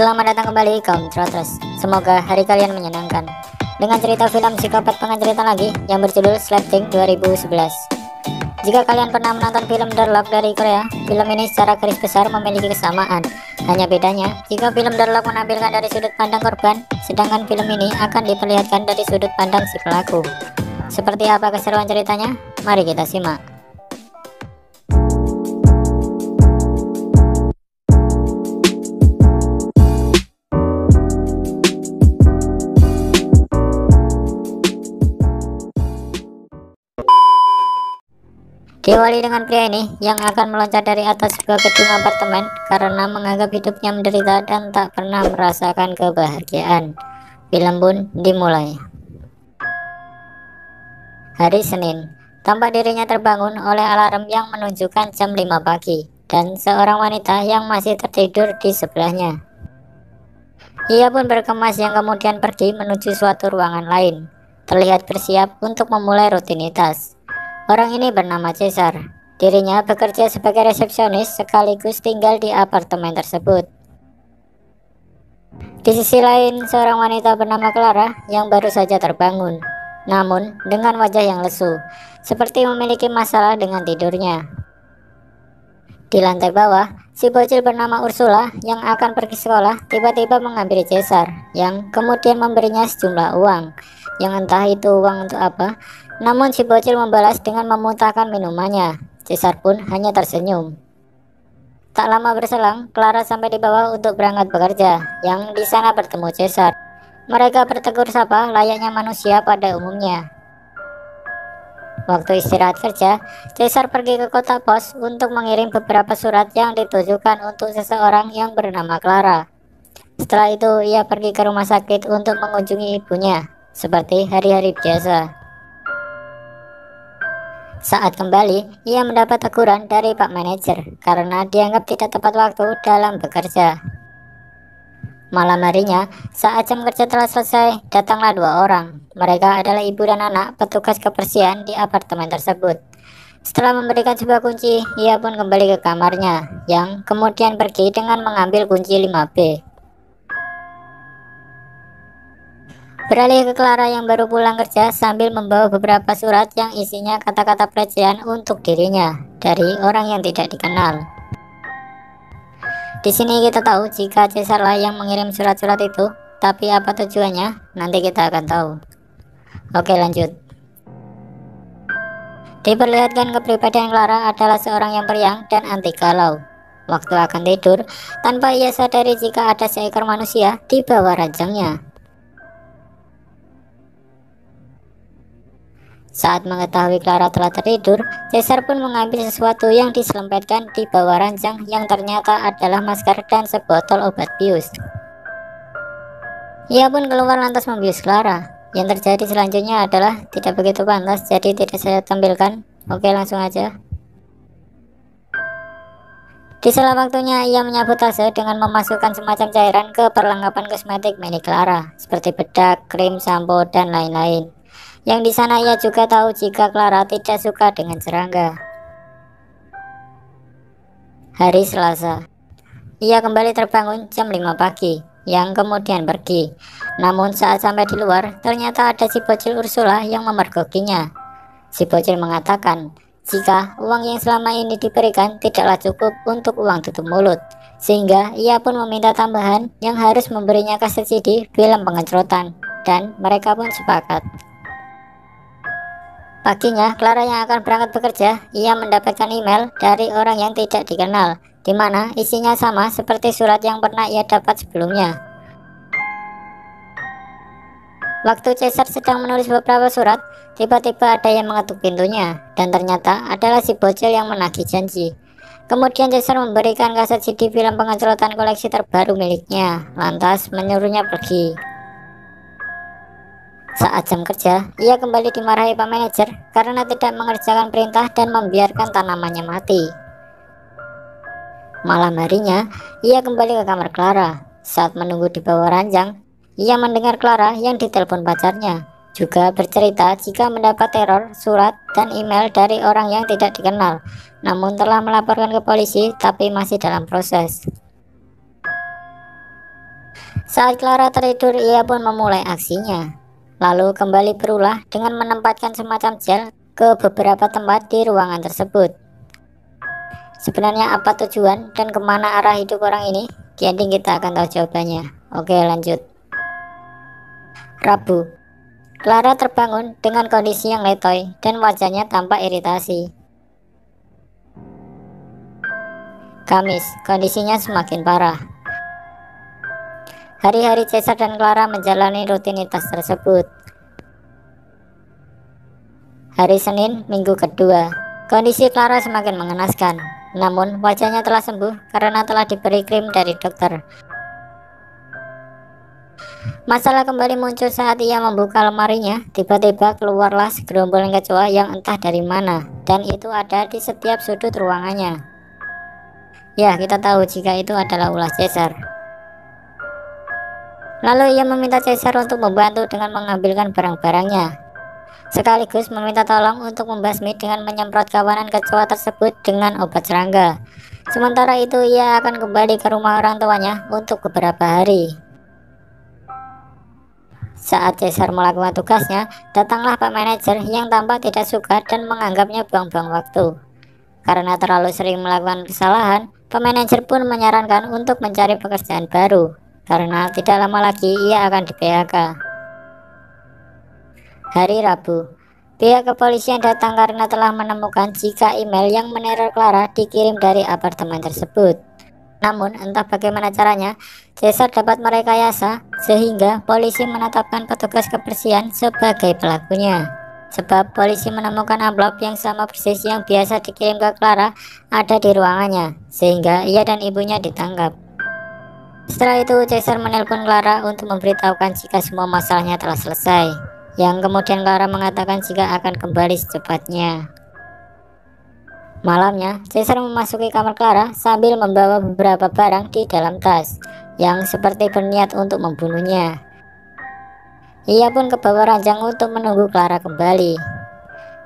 Selamat datang kembali kaum Trotters. Semoga hari kalian menyenangkan dengan cerita film psikopat pengacerita lagi yang berjudul Slapping 2011. Jika kalian pernah menonton film Darlock dari Korea, film ini secara garis besar memiliki kesamaan. Hanya bedanya, jika film Darlock menampilkan dari sudut pandang korban, sedangkan film ini akan diperlihatkan dari sudut pandang si pelaku. Seperti apa keseruan ceritanya? Mari kita simak. Diawali dengan pria ini yang akan meloncat dari atas sebuah gedung apartemen karena menganggap hidupnya menderita dan tak pernah merasakan kebahagiaan. Film pun dimulai. Hari Senin, tampak dirinya terbangun oleh alarm yang menunjukkan jam 5 pagi dan seorang wanita yang masih tertidur di sebelahnya. Ia pun berkemas yang kemudian pergi menuju suatu ruangan lain, terlihat bersiap untuk memulai rutinitas. Orang ini bernama Cesar. Dirinya bekerja sebagai resepsionis sekaligus tinggal di apartemen tersebut. Di sisi lain, seorang wanita bernama Clara yang baru saja terbangun, namun dengan wajah yang lesu, seperti memiliki masalah dengan tidurnya. Di lantai bawah, si bocil bernama Ursula yang akan pergi sekolah tiba-tiba mengambil Cesar, yang kemudian memberinya sejumlah uang, yang entah itu uang untuk apa. Namun si bocil membalas dengan memuntahkan minumannya. Cesar pun hanya tersenyum. Tak lama berselang, Clara sampai di bawah untuk berangkat bekerja, yang di sana bertemu Cesar. Mereka bertegur sapa layaknya manusia pada umumnya. Waktu istirahat kerja, Cesar pergi ke kota pos untuk mengirim beberapa surat yang ditujukan untuk seseorang yang bernama Clara. Setelah itu, ia pergi ke rumah sakit untuk mengunjungi ibunya, seperti hari-hari biasa. Saat kembali, ia mendapat teguran dari Pak Manajer karena dianggap tidak tepat waktu dalam bekerja. Malam harinya, saat jam kerja telah selesai, datanglah dua orang. Mereka adalah ibu dan anak petugas kebersihan di apartemen tersebut. Setelah memberikan sebuah kunci, ia pun kembali ke kamarnya, yang kemudian pergi dengan mengambil kunci 5B. Beralih ke Clara yang baru pulang kerja sambil membawa beberapa surat yang isinya kata-kata pelecehan untuk dirinya dari orang yang tidak dikenal. Di sini kita tahu jika Cesar lah yang mengirim surat-surat itu, tapi apa tujuannya nanti kita akan tahu. Oke, lanjut. Diperlihatkan kepribadian Clara adalah seorang yang periang dan anti galau. Waktu akan tidur, tanpa ia sadari jika ada seekor manusia di bawah ranjangnya. Saat mengetahui Clara telah tertidur, Cesar pun mengambil sesuatu yang diselempetkan di bawah ranjang yang ternyata adalah masker dan sebotol obat bius. Ia pun keluar lantas membius Clara. Yang terjadi selanjutnya adalah tidak begitu pantas, jadi tidak saya tampilkan. Oke, langsung aja. Di sela waktunya ia menyapu tasnya dengan memasukkan semacam cairan ke perlengkapan kosmetik milik Clara, seperti bedak, krim, sampo, dan lain-lain. Yang di sana ia juga tahu jika Clara tidak suka dengan serangga. Hari Selasa, ia kembali terbangun jam 5 pagi, yang kemudian pergi. Namun saat sampai di luar, ternyata ada si bocil Ursula yang memergokinya. Si bocil mengatakan jika uang yang selama ini diberikan tidaklah cukup untuk uang tutup mulut, sehingga ia pun meminta tambahan yang harus memberinya kaset CD film pengecotan, dan mereka pun sepakat. Paginya, Clara yang akan berangkat bekerja, ia mendapatkan email dari orang yang tidak dikenal, di mana isinya sama seperti surat yang pernah ia dapat sebelumnya. Waktu Cesar sedang menulis beberapa surat, tiba-tiba ada yang mengetuk pintunya, dan ternyata adalah si bocil yang menagih janji. Kemudian Cesar memberikan kaset CD film pengecotan koleksi terbaru miliknya, lantas menyuruhnya pergi. Saat jam kerja, ia kembali dimarahi Pak Manajer karena tidak mengerjakan perintah dan membiarkan tanamannya mati. Malam harinya, ia kembali ke kamar Clara. Saat menunggu di bawah ranjang, ia mendengar Clara yang ditelepon pacarnya, juga bercerita jika mendapat teror, surat, dan email dari orang yang tidak dikenal, namun telah melaporkan ke polisi tapi masih dalam proses. Saat Clara tertidur, ia pun memulai aksinya, lalu kembali berulah dengan menempatkan semacam gel ke beberapa tempat di ruangan tersebut. Sebenarnya apa tujuan dan kemana arah hidup orang ini? Di ending kita akan tahu jawabannya. Oke, lanjut. Rabu, Clara terbangun dengan kondisi yang letoy dan wajahnya tampak iritasi. Kamis, kondisinya semakin parah. Hari-hari Caesar dan Clara menjalani rutinitas tersebut. Hari Senin, minggu kedua, kondisi Clara semakin mengenaskan. Namun wajahnya telah sembuh karena telah diberi krim dari dokter. Masalah kembali muncul saat ia membuka lemarinya. Tiba-tiba keluarlah segerombolan kecoa yang entah dari mana, dan itu ada di setiap sudut ruangannya. Ya, kita tahu jika itu adalah ulah Caesar. Lalu ia meminta Caesar untuk membantu dengan mengambilkan barang-barangnya, sekaligus meminta tolong untuk membasmi dengan menyemprot kawanan kecoa tersebut dengan obat serangga. Sementara itu ia akan kembali ke rumah orang tuanya untuk beberapa hari. Saat Caesar melakukan tugasnya, datanglah Pak Manajer yang tampak tidak suka dan menganggapnya buang-buang waktu. Karena terlalu sering melakukan kesalahan, Pak Manajer pun menyarankan untuk mencari pekerjaan baru, karena tidak lama lagi ia akan di-PHK. Hari Rabu, pihak kepolisian datang karena telah menemukan jika email yang meneror Clara dikirim dari apartemen tersebut. Namun entah bagaimana caranya, Caesar dapat merekayasa sehingga polisi menetapkan petugas kebersihan sebagai pelakunya. Sebab polisi menemukan amplop yang sama persis yang biasa dikirim ke Clara ada di ruangannya, sehingga ia dan ibunya ditangkap. Setelah itu Caesar menelpon Clara untuk memberitahukan jika semua masalahnya telah selesai, yang kemudian Clara mengatakan jika akan kembali secepatnya. Malamnya, Caesar memasuki kamar Clara sambil membawa beberapa barang di dalam tas, yang seperti berniat untuk membunuhnya. Ia pun ke bawah ranjang untuk menunggu Clara kembali.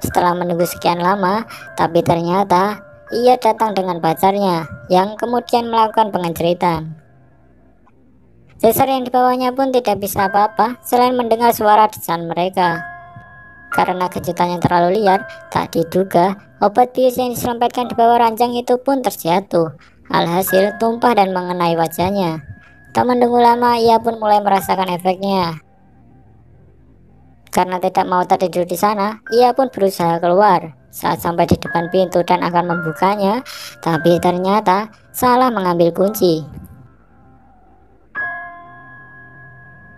Setelah menunggu sekian lama, tapi ternyata ia datang dengan pacarnya, yang kemudian melakukan pengenceritan. Caesar yang dibawanya pun tidak bisa apa-apa selain mendengar suara desahan mereka. Karena kejutannya terlalu liar, tak diduga obat bius yang diselempetkan di bawah ranjang itu pun terjatuh. Alhasil tumpah dan mengenai wajahnya. Tak menunggu lama, ia pun mulai merasakan efeknya. Karena tidak mau tertidur di sana, ia pun berusaha keluar. Saat sampai di depan pintu dan akan membukanya, tapi ternyata salah mengambil kunci.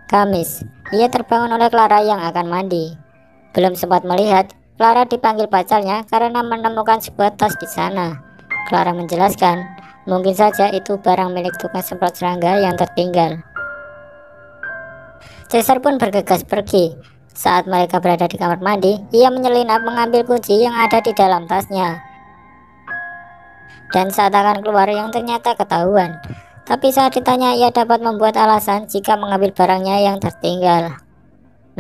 Kamis, ia terbangun oleh Clara yang akan mandi. Belum sempat melihat, Clara dipanggil pacarnya karena menemukan sebuah tas di sana. Clara menjelaskan, mungkin saja itu barang milik tukang semprot serangga yang tertinggal. Caesar pun bergegas pergi. Saat mereka berada di kamar mandi, ia menyelinap mengambil kunci yang ada di dalam tasnya. Dan saat akan keluar yang ternyata ketahuan. Tapi saat ditanya, ia dapat membuat alasan jika mengambil barangnya yang tertinggal.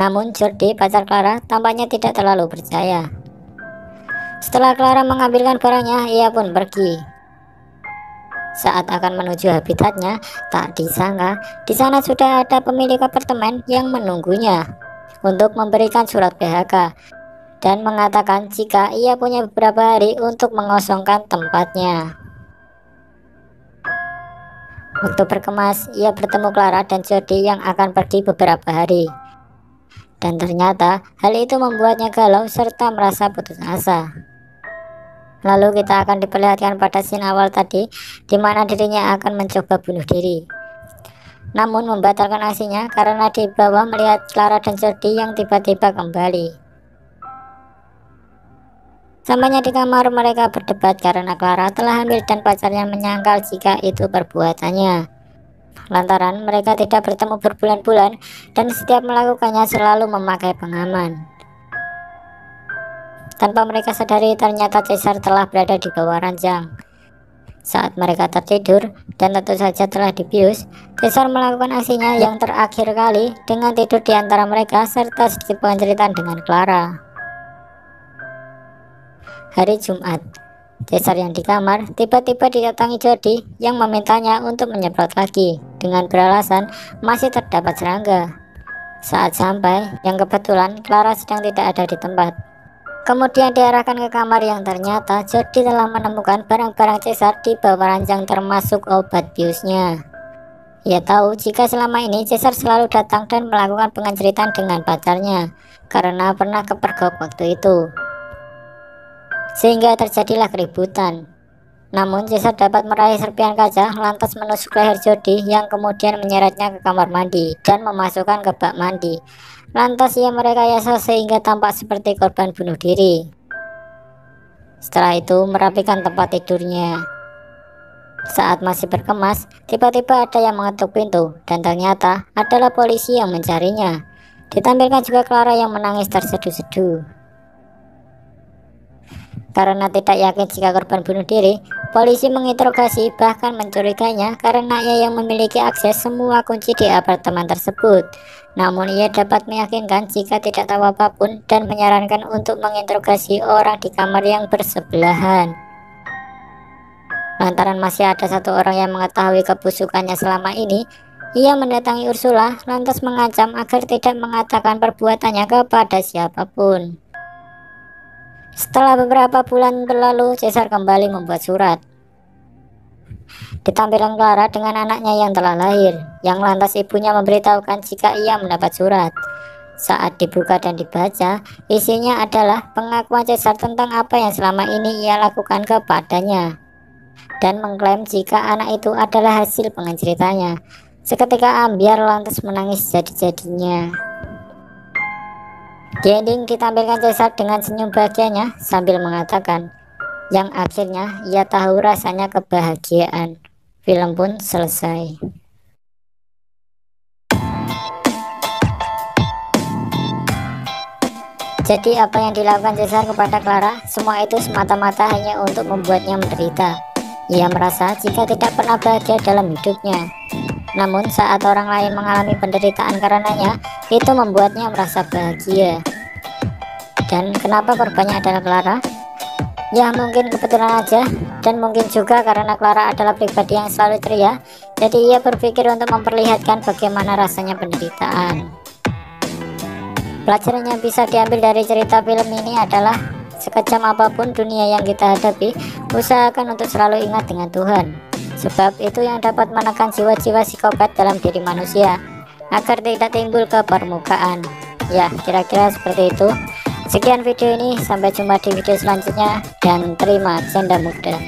Namun Jordi, pacar Clara, tampaknya tidak terlalu percaya. Setelah Clara mengambilkan barangnya, ia pun pergi. Saat akan menuju habitatnya, tak disangka di sana sudah ada pemilik apartemen yang menunggunya untuk memberikan surat PHK dan mengatakan jika ia punya beberapa hari untuk mengosongkan tempatnya. Waktu berkemas, ia bertemu Clara dan Jordi yang akan pergi beberapa hari. Dan ternyata hal itu membuatnya galau serta merasa putus asa. Lalu kita akan diperlihatkan pada scene awal tadi, di mana dirinya akan mencoba bunuh diri. Namun membatalkan aksinya karena di bawah melihat Clara dan Jordi yang tiba-tiba kembali. Sampainya di kamar, mereka berdebat karena Clara telah hamil dan pacarnya menyangkal jika itu perbuatannya. Lantaran mereka tidak bertemu berbulan-bulan dan setiap melakukannya selalu memakai pengaman. Tanpa mereka sadari, ternyata Caesar telah berada di bawah ranjang. Saat mereka tertidur dan tentu saja telah dibius, Caesar melakukan aksinya yang terakhir kali dengan tidur di antara mereka serta sedikit penceritaan dengan Clara. Hari Jumat, Cesar yang di kamar tiba-tiba didatangi Jody yang memintanya untuk menyemprot lagi dengan beralasan masih terdapat serangga. Saat sampai, yang kebetulan Clara sedang tidak ada di tempat. Kemudian diarahkan ke kamar yang ternyata Jody telah menemukan barang-barang Cesar di bawah ranjang termasuk obat biusnya. Ia tahu jika selama ini Cesar selalu datang dan melakukan pengenceritan dengan pacarnya karena pernah kepergok waktu itu. Sehingga terjadilah keributan. Namun Cesar dapat meraih serpihan kaca lantas menusuk leher Jody yang kemudian menyeretnya ke kamar mandi dan memasukkan ke bak mandi. Lantas ia merekayasa sehingga tampak seperti korban bunuh diri. Setelah itu merapikan tempat tidurnya. Saat masih berkemas, tiba-tiba ada yang mengetuk pintu dan ternyata adalah polisi yang mencarinya. Ditampilkan juga Clara yang menangis terseduh-seduh. Karena tidak yakin jika korban bunuh diri, polisi menginterogasi bahkan mencurigainya karena ia yang memiliki akses semua kunci di apartemen tersebut. Namun ia dapat meyakinkan jika tidak tahu apapun dan menyarankan untuk menginterogasi orang di kamar yang bersebelahan. Lantaran masih ada satu orang yang mengetahui kebusukannya selama ini, ia mendatangi Ursula lantas mengancam agar tidak mengatakan perbuatannya kepada siapapun. Setelah beberapa bulan berlalu, Cesar kembali membuat surat. Ditampilkan Clara dengan anaknya yang telah lahir, yang lantas ibunya memberitahukan jika ia mendapat surat. Saat dibuka dan dibaca, isinya adalah pengakuan Cesar tentang apa yang selama ini ia lakukan kepadanya, dan mengklaim jika anak itu adalah hasil pengenceritanya. Seketika Ambyar lantas menangis jadi-jadinya. Di ending ditampilkan Cesar dengan senyum bahagianya sambil mengatakan, yang akhirnya ia tahu rasanya kebahagiaan. Film pun selesai. Jadi apa yang dilakukan Cesar kepada Clara, semua itu semata-mata hanya untuk membuatnya menderita. Ia merasa jika tidak pernah bahagia dalam hidupnya. Namun saat orang lain mengalami penderitaan karenanya, itu membuatnya merasa bahagia. Dan kenapa korbannya adalah Clara? Ya mungkin kebetulan aja, dan mungkin juga karena Clara adalah pribadi yang selalu ceria, jadi ia berpikir untuk memperlihatkan bagaimana rasanya penderitaan. Pelajaran yang bisa diambil dari cerita film ini adalah sekejam apapun dunia yang kita hadapi, usahakan untuk selalu ingat dengan Tuhan. Sebab itu yang dapat menekan jiwa-jiwa psikopat dalam diri manusia agar tidak timbul ke permukaan. Ya, kira-kira seperti itu. Sekian video ini, sampai jumpa di video selanjutnya dan terima canda muda.